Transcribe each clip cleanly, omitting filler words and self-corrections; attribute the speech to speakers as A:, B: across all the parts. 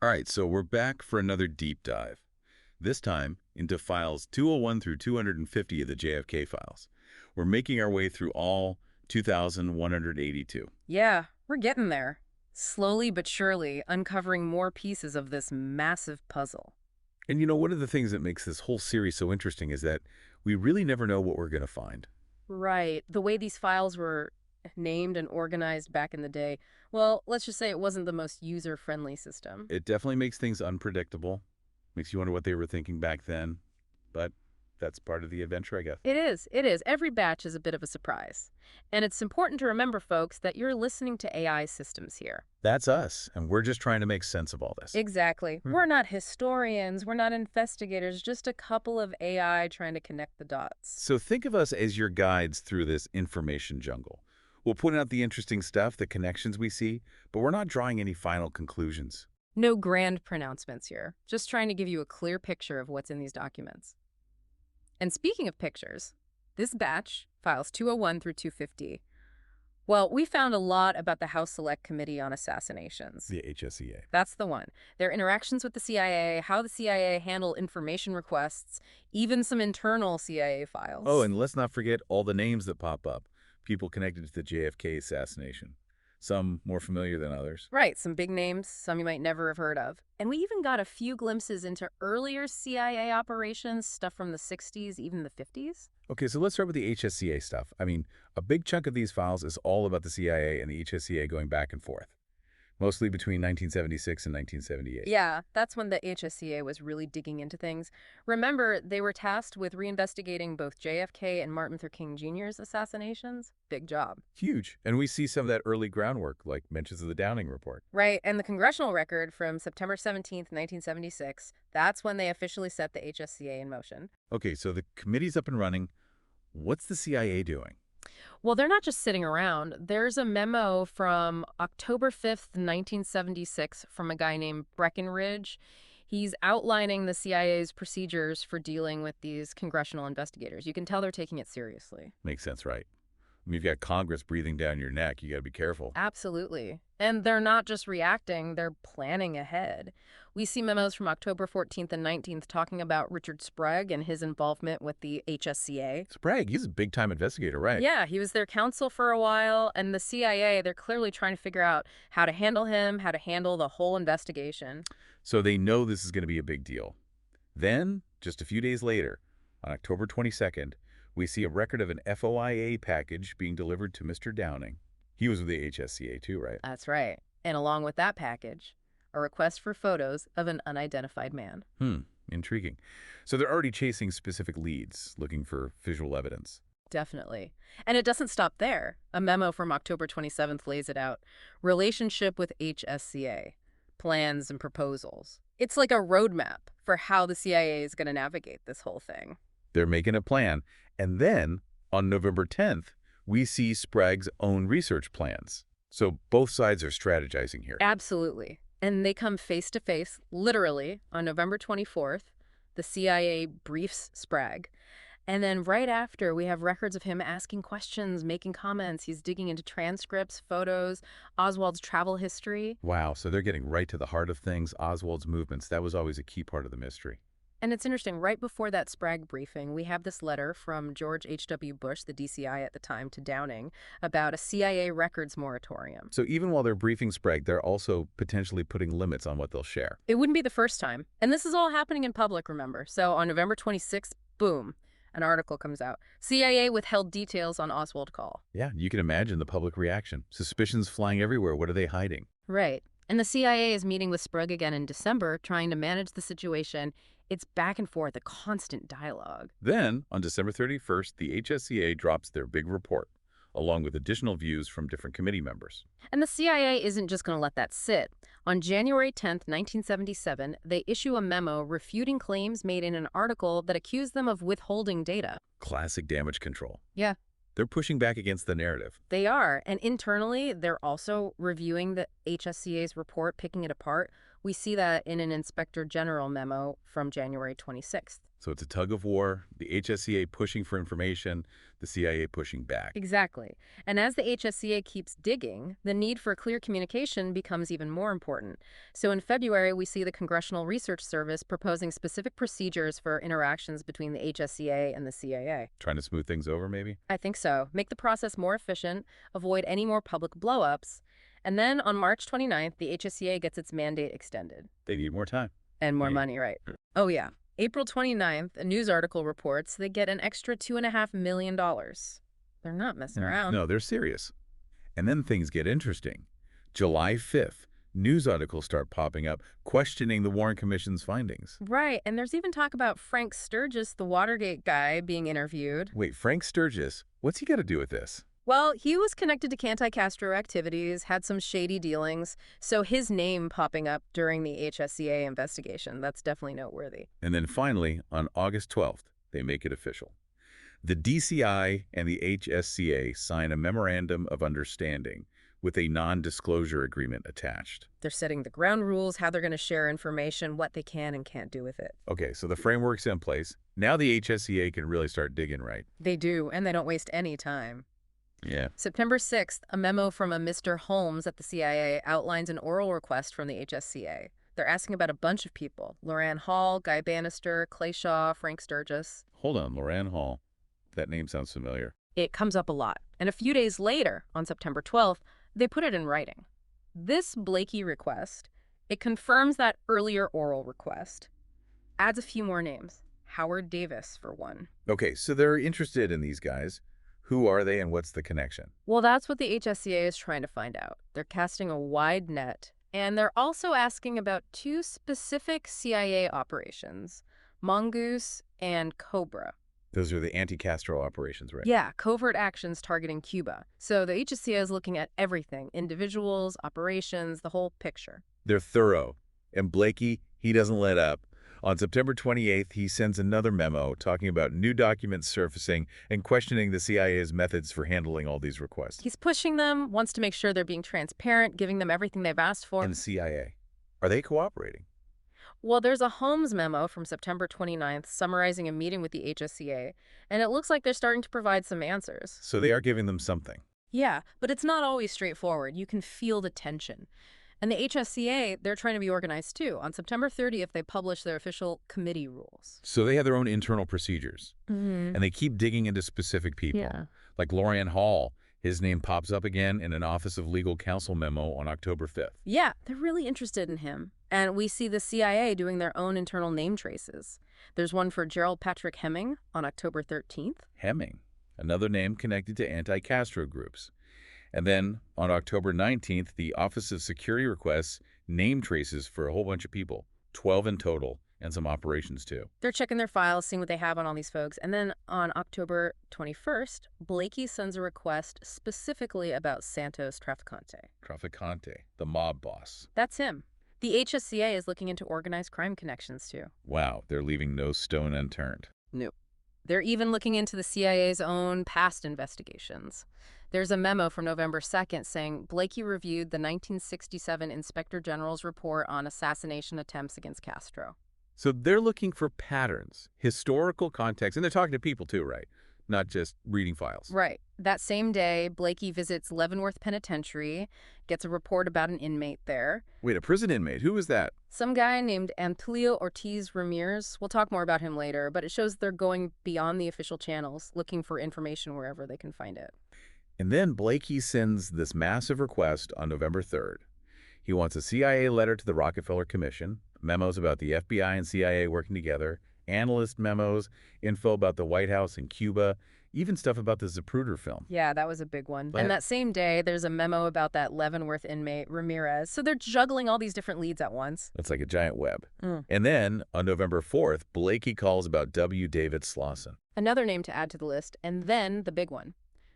A: All right, so we're back for another deep dive. This time into files 201 through 250 of the JFK files. We're making our way through all 2,182.
B: Yeah, we're getting there. Slowly but surely, uncovering more pieces of this massive puzzle.
A: And you know, one of the things that makes this whole series so interesting is that we really never know what we're going to find.
B: Right. The way these files were named and organized back in the day, well, let's just say it wasn't the most user-friendly system.
A: It definitely makes things unpredictable, makes you wonder what they were thinking back then, but that's part of the adventure, I guess.
B: It is. It is. Every batch is a bit of a surprise. And it's important to remember, folks, that you're listening to AI systems here.
A: That's us, and we're just trying to make sense of all this.
B: Exactly. We're not historians, we're not investigators, just a couple of AI trying to connect the dots.
A: So think of us as your guides through this information jungle. We'll point out the interesting stuff, the connections we see, but we're not drawing any final conclusions.
B: No grand pronouncements here, just trying to give you a clear picture of what's in these documents. And speaking of pictures, this batch, files 201 through 250, well, we found a lot about the House Select Committee on Assassinations.
A: The HSCA.
B: That's the one. Their interactions with the CIA, how the CIA handled information requests, even some internal CIA files.
A: Oh, and let's not forget all the names that pop up. People connected to the JFK assassination. Some more familiar than others.
B: Right, some big names, some you might never have heard of. And we even got a few glimpses into earlier CIA operations, stuff from the 60s, even the 50s.
A: Okay, so let's start with the HSCA stuff. I mean, a big chunk of these files is all about the CIA and the HSCA going back and forth, mostly between 1976 and 1978.
B: Yeah, that's when the HSCA was really digging into things. Remember, they were tasked with reinvestigating both JFK and Martin Luther King Jr.'s assassinations. Big job.
A: Huge. And we see some of that early groundwork, like mentions of the Downing report.
B: Right, and the congressional record from September 17th, 1976, that's when they officially set the HSCA in motion.
A: Okay, so the committee's up and running. What's the CIA doing?
B: Well, they're not just sitting around. There's a memo from October 5th, 1976, from a guy named Breckinridge. He's outlining the CIA's procedures for dealing with these congressional investigators. You can tell they're taking it seriously.
A: Makes sense, right? I mean, you've got Congress breathing down your neck. You got to be careful.
B: Absolutely. And they're not just reacting, they're planning ahead. We see memos from October 14th and 19th talking about Richard Sprague and his involvement with the HSCA.
A: Sprague, he's a big-time investigator, right?
B: Yeah, he was their counsel for a while, and the CIA, they're clearly trying to figure out how to handle him, how to handle the whole investigation.
A: So they know this is going to be a big deal. Then, just a few days later, on October 22nd, we see a record of an FOIA package being delivered to Mr. Downing. He was with the HSCA too, right?
B: That's right. And along with that package, a request for photos of an unidentified man.
A: Intriguing. So they're already chasing specific leads, looking for visual evidence.
B: Definitely. And it doesn't stop there. A memo from October 27th lays it out. Relationship with HSCA. Plans and proposals. It's like a roadmap for how the CIA is going to navigate this whole thing.
A: They're making a plan. And then, on November 10th, we see Sprague's own research plans. So both sides are strategizing here.
B: Absolutely. And they come face to face, literally, on November 24th. The CIA briefs Sprague. And then right after, we have records of him asking questions, making comments. He's digging into transcripts, photos, Oswald's travel history.
A: Wow, so they're getting right to the heart of things, Oswald's movements. That was always a key part of the mystery.
B: And it's interesting, right before that Sprague briefing, we have this letter from George H.W. Bush, the DCI at the time, to Downing about a CIA records moratorium.
A: So even while they're briefing Sprague, they're also potentially putting limits on what they'll share.
B: It wouldn't be the first time. And this is all happening in public, remember. So on November 26th, boom, an article comes out. CIA withheld details on Oswald call.
A: Yeah, you can imagine the public reaction. Suspicions flying everywhere. What are they hiding?
B: Right. And the CIA is meeting with Sprague again in December, trying to manage the situation. It's back and forth, a constant dialogue.
A: Then, on December 31st, the HSCA drops their big report, along with additional views from different committee members.
B: And the CIA isn't just going to let that sit. On January 10th, 1977, they issue a memo refuting claims made in an article that accused them of withholding data.
A: Classic damage control.
B: Yeah.
A: They're pushing back against the narrative.
B: They are. And internally, they're also reviewing the HSCA's report, picking it apart. We see that in an Inspector General memo from January 26th.
A: So it's a tug of war, the HSCA pushing for information, the CIA pushing back.
B: Exactly. And as the HSCA keeps digging, the need for clear communication becomes even more important. So in February, we see the Congressional Research Service proposing specific procedures for interactions between the HSCA and the CIA.
A: Trying to smooth things over, maybe?
B: I think so. Make the process more efficient, avoid any more public blowups. And then on March 29th, the HSCA gets its mandate extended.
A: They need more time.
B: And more money, right? Oh, yeah. April 29th, a news article reports they get an extra $2.5 million. They're not messing around.
A: No, they're serious. And then things get interesting. July 5th, news articles start popping up questioning the Warren Commission's findings.
B: Right, and there's even talk about Frank Sturgis, the Watergate guy, being interviewed.
A: Wait, Frank Sturgis? What's he got to do with this?
B: Well, he was connected to anti-Castro activities, had some shady dealings, so his name popping up during the HSCA investigation, that's definitely noteworthy.
A: And then finally, on August 12th, they make it official. The DCI and the HSCA sign a Memorandum of Understanding with a non-disclosure agreement attached.
B: They're setting the ground rules, how they're going to share information, what they can and can't do with it.
A: Okay, so the framework's in place. Now the HSCA can really start digging right.
B: They do, and they don't waste any time.
A: Yeah.
B: September 6th, a memo from a Mr. Holmes at the CIA outlines an oral request from the HSCA. They're asking about a bunch of people: Loran Hall, Guy Bannister, Clay Shaw, Frank Sturgis.
A: Hold on, Loran Hall. That name sounds familiar.
B: It comes up a lot. And a few days later, on September 12th, they put it in writing. This Blakey request, it confirms that earlier oral request. Adds a few more names. Howard Davis, for one.
A: Okay, so they're interested in these guys. Who are they and what's the connection?
B: Well, that's what the HSCA is trying to find out. They're casting a wide net, and they're also asking about two specific CIA operations, Mongoose and Cobra.
A: Those are the anti-Castro operations, right?
B: Yeah, covert actions targeting Cuba. So the HSCA is looking at everything, individuals, operations, the whole picture.
A: They're thorough. And Blakey, he doesn't let up. On September 28th, he sends another memo talking about new documents surfacing and questioning the CIA's methods for handling all these requests.
B: He's pushing them, wants to make sure they're being transparent, giving them everything they've asked for.
A: And the CIA, are they cooperating?
B: Well, there's a Holmes memo from September 29th summarizing a meeting with the HSCA, and it looks like they're starting to provide some answers.
A: So they are giving them something.
B: Yeah, but it's not always straightforward. You can feel the tension. And the HSCA, they're trying to be organized too. On September 30th, they publish their official committee rules.
A: So they have their own internal procedures.
B: Mm-hmm.
A: And they keep digging into specific people.
B: Yeah.
A: Like Loran Hall. His name pops up again in an Office of Legal Counsel memo on October 5th.
B: Yeah, they're really interested in him. And we see the CIA doing their own internal name traces. There's one for Gerald Patrick Hemming on October 13th.
A: Hemming, another name connected to anti-Castro groups. And then on October 19th, the Office of Security requests name traces for a whole bunch of people, 12 in total, and some operations too.
B: They're checking their files, seeing what they have on all these folks. And then on October 21st, Blakey sends a request specifically about Santos Traficante.
A: Traficante, the mob boss.
B: That's him. The HSCA is looking into organized crime connections too.
A: Wow, they're leaving no stone unturned.
B: Nope. They're even looking into the CIA's own past investigations. There's a memo from November 2nd saying Blakey reviewed the 1967 Inspector General's report on assassination attempts against Castro.
A: So they're looking for patterns, historical context, and they're talking to people too, right? Not just reading files.
B: Right. That same day, Blakey visits Leavenworth Penitentiary, gets a report about an inmate there.
A: Wait, a prison inmate? Who is that?
B: Some guy named Antulio Ortiz Ramirez. We'll talk more about him later, but it shows they're going beyond the official channels, looking for information wherever they can find it.
A: And then Blakey sends this massive request on November 3rd. He wants a CIA letter to the Rockefeller Commission, memos about the FBI and CIA working together, analyst memos, info about the White House and Cuba, even stuff about the Zapruder film.
B: Yeah, that was a big one. And that same day, there's a memo about that Leavenworth inmate, Ramirez. So they're juggling all these different leads at once.
A: It's like a giant web. And then, on November 4th, Blakey calls about W. David Slauson.
B: Another name to add to the list, and then the big one.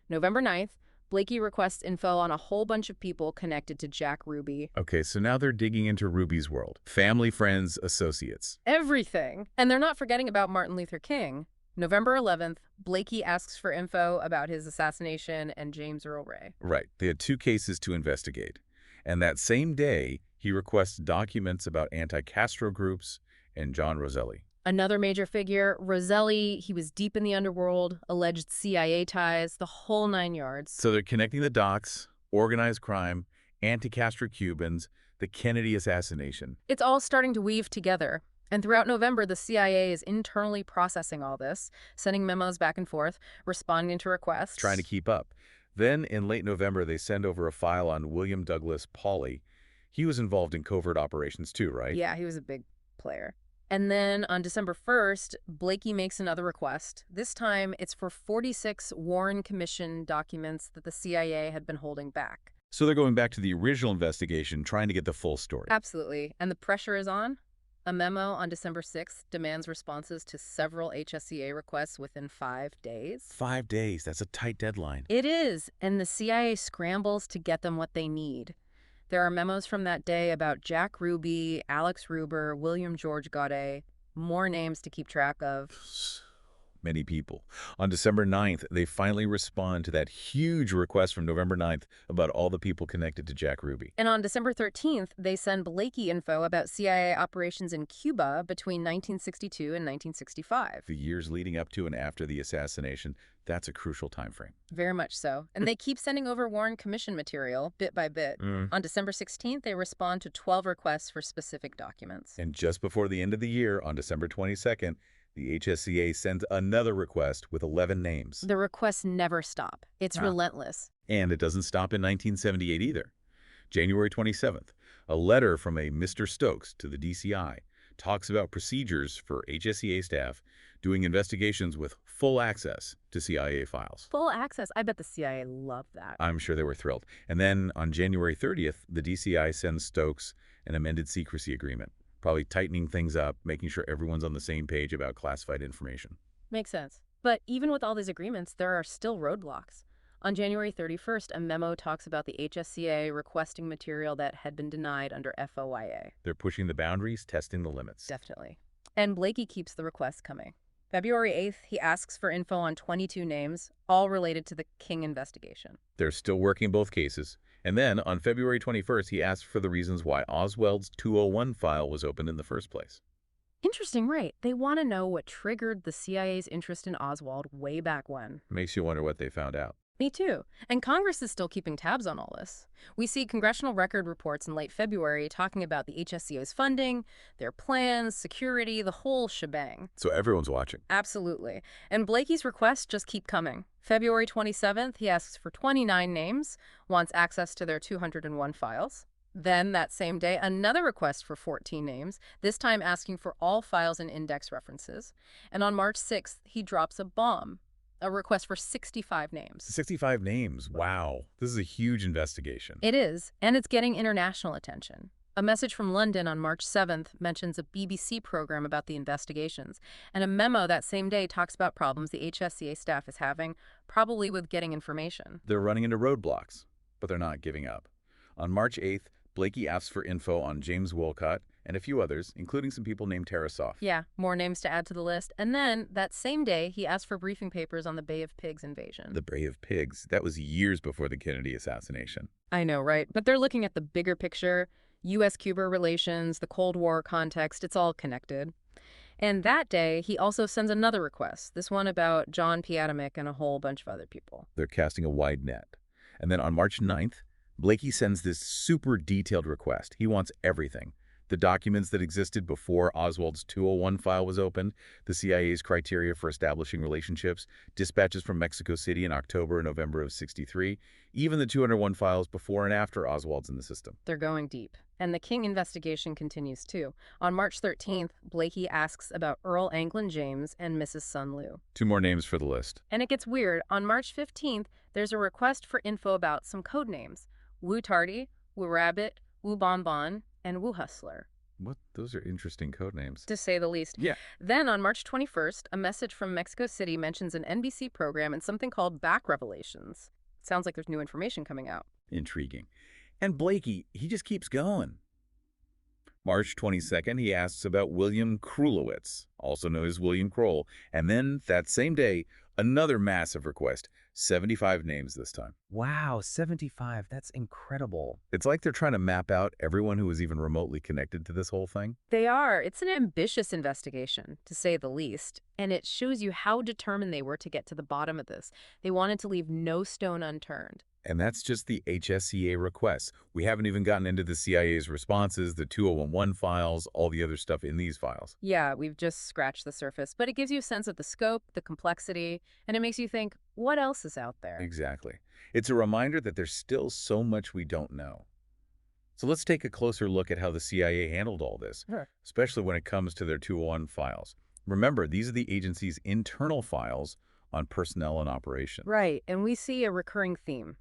B: November 9th, Blakey requests info on a whole bunch of people connected to Jack Ruby.
A: Okay, so now they're digging into Ruby's world. Family, friends, associates.
B: Everything. And they're not forgetting about Martin Luther King. November 11th, Blakey asks for info about his assassination and James Earl Ray.
A: Right. They had 2 cases to investigate. And that same day, he requests documents about anti-Castro groups and John Roselli.
B: Another major figure, Roselli, he was deep in the underworld, alleged CIA ties, the whole 9 yards.
A: So they're connecting the dots, organized crime, anti-Castro Cubans, the Kennedy assassination.
B: It's all starting to weave together. And throughout November, the CIA is internally processing all this, sending memos back and forth, responding to requests.
A: Trying to keep up. Then, in late November, they send over a file on William Douglas Pauly. He was involved in covert operations too, right?
B: Yeah, he was a big player. And then on December 1st, Blakey makes another request. This time, it's for 46 Warren Commission documents that the CIA had been holding back.
A: So they're going back to the original investigation, trying to get the full story.
B: Absolutely. And the pressure is on. A memo on December 6th demands responses to several HSCA requests within 5 days.
A: 5 days, that's a tight deadline.
B: It is, and the CIA scrambles to get them what they need. There are memos from that day about Jack Ruby, Alex Ruber, William George Gaudet, more names to keep track of.
A: Many people. On December 9th, they finally respond to that huge request from November 9th about all the people connected to Jack Ruby.
B: And on December 13th, they send Blakey info about CIA operations in Cuba between 1962 and 1965.
A: The years leading up to and after the assassination, that's a crucial time frame.
B: Very much so. And they keep sending over Warren Commission material, bit by bit. On December 16th, they respond to 12 requests for specific documents.
A: And just before the end of the year, on December 22nd, the HSCA sends another request with 11 names.
B: The requests never stop. It's relentless.
A: And it doesn't stop in 1978 either. January 27th, a letter from a Mr. Stokes to the DCI talks about procedures for HSCA staff doing investigations with full access to CIA files.
B: Full access. I bet the CIA loved that.
A: I'm sure they were thrilled. And then on January 30th, the DCI sends Stokes an amended secrecy agreement, probably tightening things up, making sure everyone's on the same page about classified information.
B: Makes sense. But even with all these agreements, there are still roadblocks. On January 31st, a memo talks about the HSCA requesting material that had been denied under FOIA.
A: They're pushing the boundaries, testing the limits.
B: Definitely. And Blakey keeps the requests coming. February 8th, he asks for info on 22 names, all related to the King investigation.
A: They're still working both cases. And then, on February 21st, he asked for the reasons why Oswald's 201 file was opened in the first place.
B: Interesting, right? They want to know what triggered the CIA's interest in Oswald way back when.
A: Makes you wonder what they found out.
B: Me too. And Congress is still keeping tabs on all this. We see congressional record reports in late February talking about the HSCA's funding, their plans, security, the whole shebang.
A: So everyone's watching.
B: Absolutely. And Blakey's requests just keep coming. February 27th, he asks for 29 names, wants access to their 201 files. Then, that same day, another request for 14 names, this time asking for all files and index references. And on March 6th, he drops a bomb. A request for 65 names.
A: 65 names. Wow. This is a huge investigation.
B: It is, and it's getting international attention. A message from London on March 7th mentions a BBC program about the investigations, and a memo that same day talks about problems the HSCA staff is having, probably with getting information.
A: They're running into roadblocks, but they're not giving up. On March 8th, Blakey asks for info on James Wolcott and a few others, including some people named Tarasoff.
B: Yeah, more names to add to the list. And then, that same day, he asked for briefing papers on the Bay of Pigs invasion.
A: The Bay of Pigs. That was years before the Kennedy assassination.
B: I know, right? But they're looking at the bigger picture, U.S.-Cuba relations, the Cold War context. It's all connected. And that day, he also sends another request, this one about John P. Adamick and a whole bunch of other people.
A: They're casting a wide net. And then on March 9th, Blakey sends this super detailed request. He wants everything. The documents that existed before Oswald's 201 file was opened, the CIA's criteria for establishing relationships, dispatches from Mexico City in October and November of '63, even the 201 files before and after Oswald's in the system.
B: They're going deep. And the King investigation continues, too. On March 13th, Blakey asks about Earl Anglin James and Mrs. Sun Liu.
A: 2 more names for the list.
B: And it gets weird. On March 15th, there's a request for info about some code names. Wu Tardy, Wu Rabbit, Wu Bonbon, and Wu Hustler.
A: What? Those are interesting code names.
B: To say the least.
A: Yeah.
B: Then on March 21st, a message from Mexico City mentions an NBC program and something called Back Revelations. Sounds like there's new information coming out.
A: Intriguing. And Blakey, he just keeps going. March 22nd, he asks about William Krulowitz, also known as William Kroll. And then, that same day, Another massive request, 75 names this time.
C: Wow, 75. That's incredible.
A: It's like they're trying to map out everyone who was even remotely connected to this whole thing.
B: They are. It's an ambitious investigation, to say the least, and it shows you how determined they were to get to the bottom of this. They wanted to leave no stone unturned.
A: And that's just the HSCA requests. We haven't even gotten into the CIA's responses, the 2011 files, all the other stuff in these files.
B: Yeah, we've just scratched the surface, but it gives you a sense of the scope, the complexity, and it makes you think, what else is out there?
A: Exactly. It's a reminder that there's still so much we don't know. So let's take a closer look at how the CIA handled all this,
B: Sure.
A: especially when it comes to their 201 files. Remember, these are the agency's internal files on personnel and operations.
B: Right, and we see a recurring theme.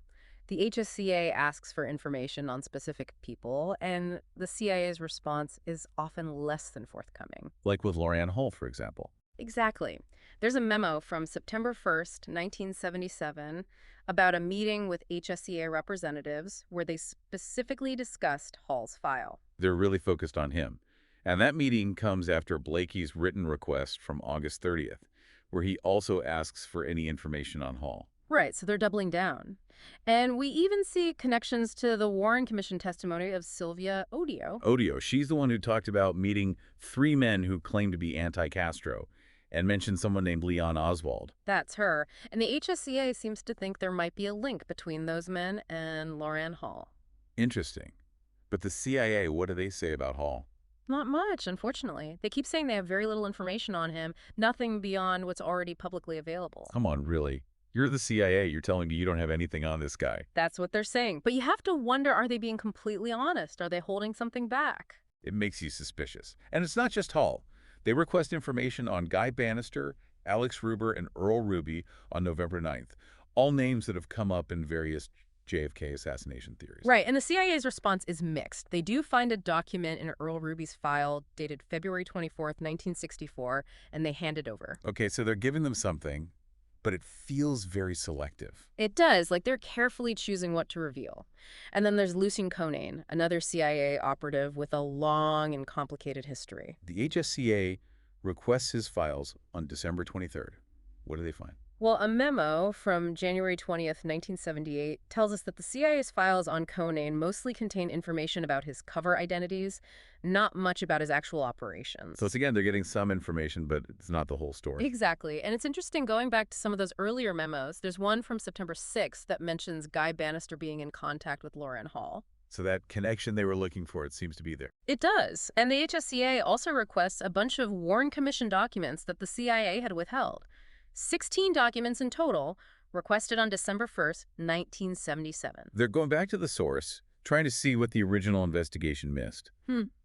B: The HSCA asks for information on specific people, and the CIA's response is often less than forthcoming.
A: Like with Lorianne Hall, for example.
B: Exactly. There's a memo from September 1st, 1977, about a meeting with HSCA representatives where they specifically discussed Hall's file.
A: They're really focused on him. And that meeting comes after Blakey's written request from August 30th, where he also asks for any information on Hall.
B: Right, so they're doubling down. And we even see connections to the Warren Commission testimony of Sylvia Odio.
A: Odio, she's the one who talked about meeting 3 men who claimed to be anti-Castro and mentioned someone named Leon Oswald.
B: That's her. And the HSCA seems to think there might be a link between those men and Lorianne Hall.
A: Interesting. But the CIA, what do they say about Hall?
B: Not much, unfortunately. They keep saying they have very little information on him, nothing beyond what's already publicly available.
A: Come on, really? You're the CIA. You're telling me you don't have anything on this guy.
B: That's what they're saying. But you have to wonder, are they being completely honest? Are they holding something back?
A: It makes you suspicious. And it's not just Hall. They request information on Guy Bannister, Alex Ruber, and Earl Ruby on November 9th, all names that have come up in various JFK assassination theories.
B: Right, and the CIA's response is mixed. They do find a document in Earl Ruby's file dated February 24th, 1964, and they hand it over.
A: Okay, so they're giving them something, but it feels very selective.
B: It does, like they're carefully choosing what to reveal. And then there's Lucien Conane, another CIA operative with a long and complicated history.
A: The HSCA requests his files on December 23rd. What do they find?
B: Well, a memo from January 20th, 1978 tells us that the CIA's files on Conane mostly contain information about his cover identities, not much about his actual operations.
A: So it's again, they're getting some information, but it's not the whole story.
B: Exactly. And it's interesting going back to some of those earlier memos. There's one from September 6th that mentions Guy Bannister being in contact with Lorianne Hall.
A: So that connection they were looking for, it seems to be there.
B: It does. And the HSCA also requests a bunch of Warren Commission documents that the CIA had withheld. 16 documents in total, requested on December 1st, 1977.
A: They're going back to the source, trying to see what the original investigation missed.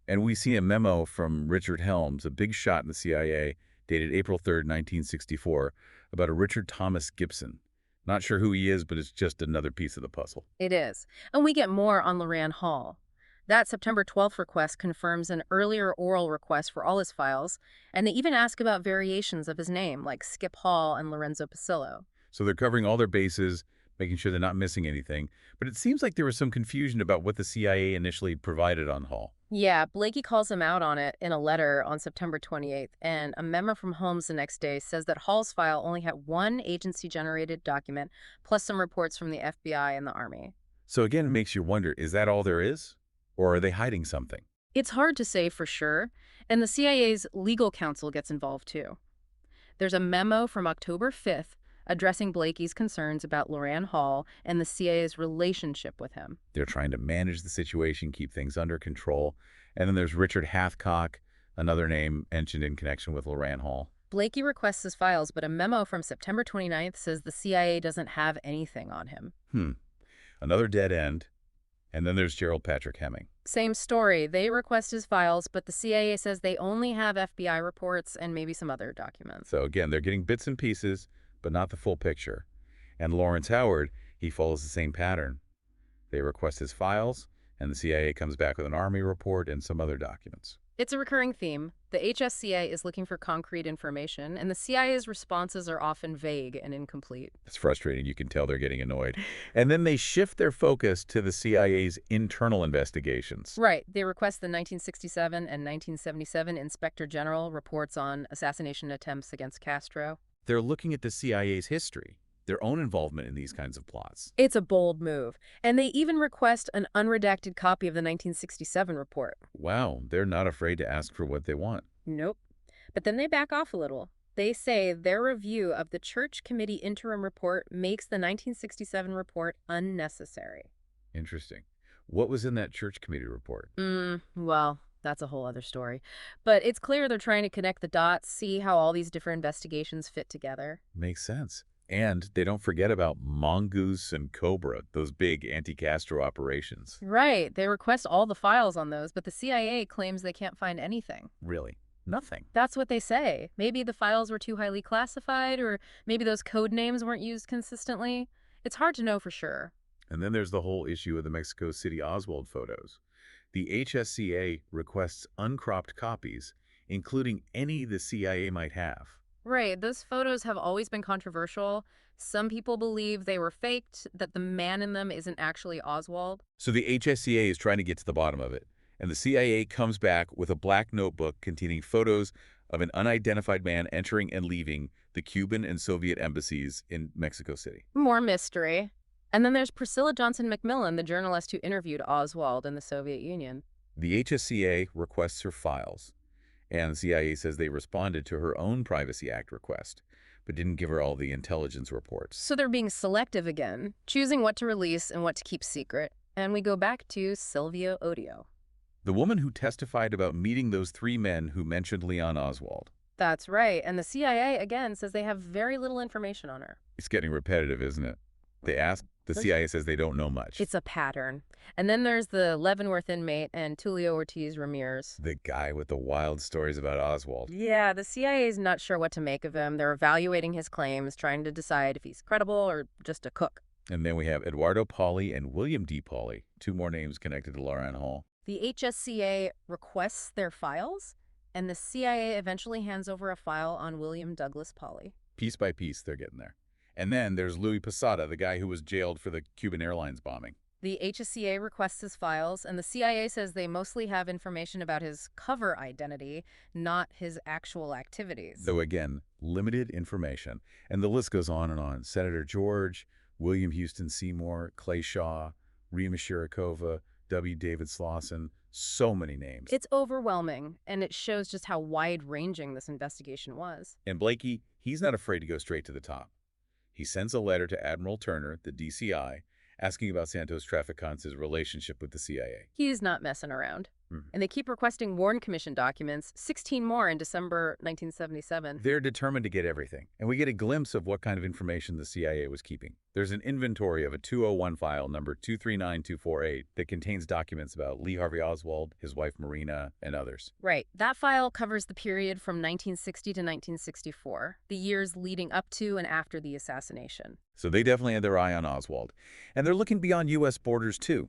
A: And we see a memo from Richard Helms, a big shot in the CIA, dated April 3rd, 1964, about a Richard Thomas Gibson. Not sure who he is, but it's just another piece of the puzzle.
B: It is. And we get more on Lorianne Hall. That September 12th request confirms an earlier oral request for all his files, and they even ask about variations of his name, like Skip Hall and Lorenzo Pasillo.
A: So they're covering all their bases, making sure they're not missing anything. But it seems like there was some confusion about what the CIA initially provided on Hall.
B: Yeah, Blakey calls him out on it in a letter on September 28th, and a memo from Holmes the next day says that Hall's file only had one agency-generated document, plus some reports from the FBI and the Army.
A: So again, it makes you wonder, is that all there is? Or are they hiding something?
B: It's hard to say for sure, and the CIA's legal counsel gets involved too. There's a memo from October 5th addressing Blakey's concerns about Lorianne Hall and the CIA's relationship with him.
A: They're trying to manage the situation, keep things under control. And then there's Richard Hathcock, another name mentioned in connection with Lorianne Hall.
B: Blakey requests his files, but a memo from September 29th says the CIA doesn't have anything on him.
A: Another dead end. And then there's Gerald Patrick Hemming.
B: Same story. They request his files, but the CIA says they only have FBI reports and maybe some other documents.
A: So again, they're getting bits and pieces, but not the full picture. And Lawrence Howard, he follows the same pattern. They request his files, and the CIA comes back with an Army report and some other documents.
B: It's a recurring theme. The HSCA is looking for concrete information, and the CIA's responses are often vague and incomplete.
A: It's frustrating. You can tell they're getting annoyed. And then they shift their focus to the CIA's internal investigations.
B: Right. They request the 1967 and 1977 Inspector General reports on assassination attempts against Castro.
A: They're looking at the CIA's history, their own involvement in these kinds of plots.
B: It's a bold move, and they even request an unredacted copy of the 1967 report.
A: Wow, they're not afraid to ask for what they want.
B: Nope. But then they back off a little. They say their review of the Church Committee interim report makes the 1967 report unnecessary.
A: Interesting. What was in that church committee report?
B: Well, that's a whole other story. But it's clear they're trying to connect the dots, see how all these different investigations fit together.
A: Makes sense. And they don't forget about Mongoose and Cobra, those big anti-Castro operations.
B: Right. They request all the files on those, but the CIA claims they can't find anything.
A: Really? Nothing.
B: That's what they say. Maybe the files were too highly classified, or maybe those code names weren't used consistently. It's hard to know for sure.
A: And then there's the whole issue of the Mexico City Oswald photos. The HSCA requests uncropped copies, including any the CIA might have.
B: Right, those photos have always been controversial. Some people believe they were faked, that the man in them isn't actually Oswald.
A: So the HSCA is trying to get to the bottom of it, and the CIA comes back with a black notebook containing photos of an unidentified man entering and leaving the Cuban and Soviet embassies in Mexico City.
B: More mystery. And then there's Priscilla Johnson McMillan, the journalist who interviewed Oswald in the Soviet Union.
A: The HSCA requests her files, and the CIA says they responded to her own Privacy Act request, but didn't give her all the intelligence reports.
B: So they're being selective again, choosing what to release and what to keep secret. And we go back to Sylvia Odio.
A: The woman who testified about meeting those three men who mentioned Leon Oswald.
B: That's right, and the CIA, again, says they have very little information on her.
A: It's getting repetitive, isn't it? They ask, the CIA says they don't know much.
B: It's a pattern. And then there's the Leavenworth inmate and Tulio Ortiz Ramirez.
A: The guy with the wild stories about Oswald.
B: Yeah, the CIA is not sure what to make of him. They're evaluating his claims, trying to decide if he's credible or just a cook.
A: And then we have Eduardo Pauli and William D. Pauli, two more names connected to Laura Ann Hall.
B: The HSCA requests their files, and the CIA eventually hands over a file on William Douglas Pauli.
A: Piece by piece, they're getting there. And then there's Louis Posada, the guy who was jailed for the Cuban Airlines bombing.
B: The HSCA requests his files, and the CIA says they mostly have information about his cover identity, not his actual activities.
A: Though again, limited information. And the list goes on and on. Senator George, William Houston Seymour, Clay Shaw, Rima Shirokova, W. David Slauson, so many names.
B: It's overwhelming, and it shows just how wide-ranging this investigation was.
A: And Blakey, he's not afraid to go straight to the top. He sends a letter to Admiral Turner, the DCI, asking about Santos Traficante's relationship with the CIA.
B: He's not messing around. And they keep requesting Warren Commission documents, 16 more in December 1977.
A: They're determined to get everything, and we get a glimpse of what kind of information the CIA was keeping. There's an inventory of a 201 file number 239248 that contains documents about Lee Harvey Oswald, his wife Marina, and others.
B: Right. That file covers the period from 1960 to 1964, the years leading up to and after the assassination.
A: So they definitely had their eye on Oswald. And they're looking beyond U.S. borders, too.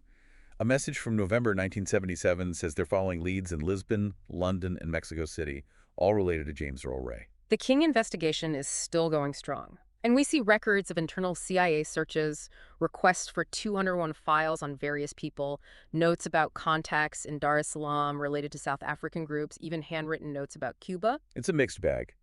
A: A message from November 1977 says they're following leads in Lisbon, London, and Mexico City, all related to James Earl Ray.
B: The King investigation is still going strong. And we see records of internal CIA searches, requests for 201 files on various people, notes about contacts in Dar es Salaam related to South African groups, even handwritten notes about Cuba.
A: It's a mixed bag.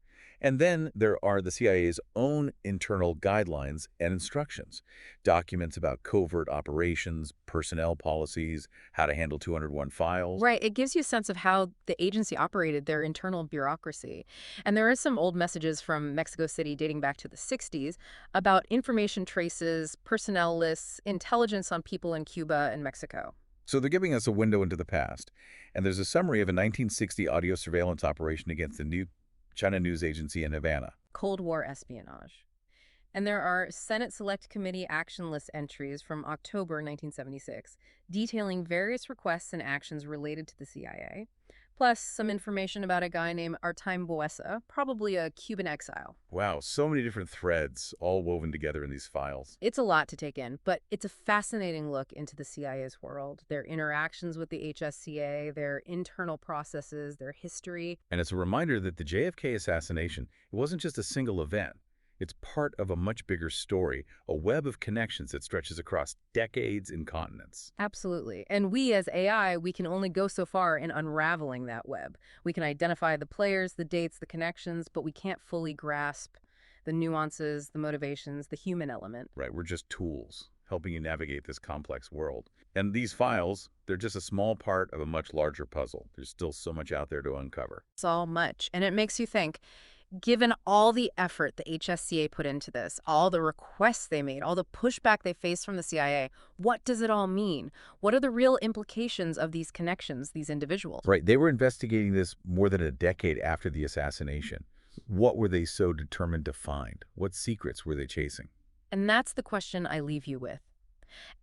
A: And then there are the CIA's own internal guidelines and instructions, documents about covert operations, personnel policies, how to handle 201 files.
B: Right. It gives you a sense of how the agency operated their internal bureaucracy. And there are some old messages from Mexico City dating back to the 60s about information traces, personnel lists, intelligence on people in Cuba and Mexico.
A: So they're giving us a window into the past. And there's a summary of a 1960 audio surveillance operation against the new China News Agency in Havana.
B: Cold War espionage. And there are Senate Select Committee action list entries from October 1976 detailing various requests and actions related to the CIA, plus some information about a guy named Artime Buesa, probably a Cuban exile.
A: Wow, so many different threads all woven together in these files.
B: It's a lot to take in, but it's a fascinating look into the CIA's world, their interactions with the HSCA, their internal processes, their history.
A: And it's a reminder that the JFK assassination, it wasn't just a single event. It's part of a much bigger story, a web of connections that stretches across decades and continents.
B: Absolutely. And we as AI, we can only go so far in unraveling that web. We can identify the players, the dates, the connections, but we can't fully grasp the nuances, the motivations, the human element.
A: Right, we're just tools helping you navigate this complex world. And these files, they're just a small part of a much larger puzzle. There's still so much out there to uncover.
B: So much. And it makes you think, given all the effort the HSCA put into this, all the requests they made, all the pushback they faced from the CIA, what does it all mean? What are the real implications of these connections, these individuals?
A: Right, they were investigating this more than a decade after the assassination. What were they so determined to find? What secrets were they chasing?
B: And that's the question I leave you with.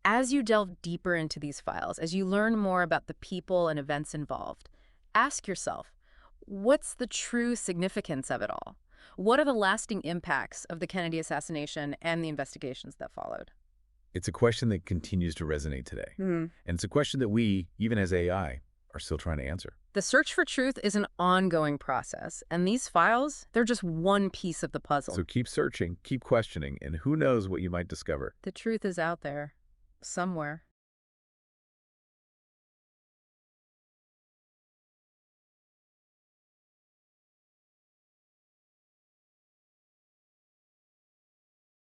B: As you delve deeper into these files, as you learn more about the people and events involved, ask yourself, what's the true significance of it all? What are the lasting impacts of the Kennedy assassination and the investigations that followed?
A: It's a question that continues to resonate today. And it's a question that we, even as AI, are still trying to answer.
B: The search for truth is an ongoing process, and these files, they're just one piece of the puzzle.
A: So keep searching, keep questioning, and who knows what you might discover.
B: The truth is out there, somewhere.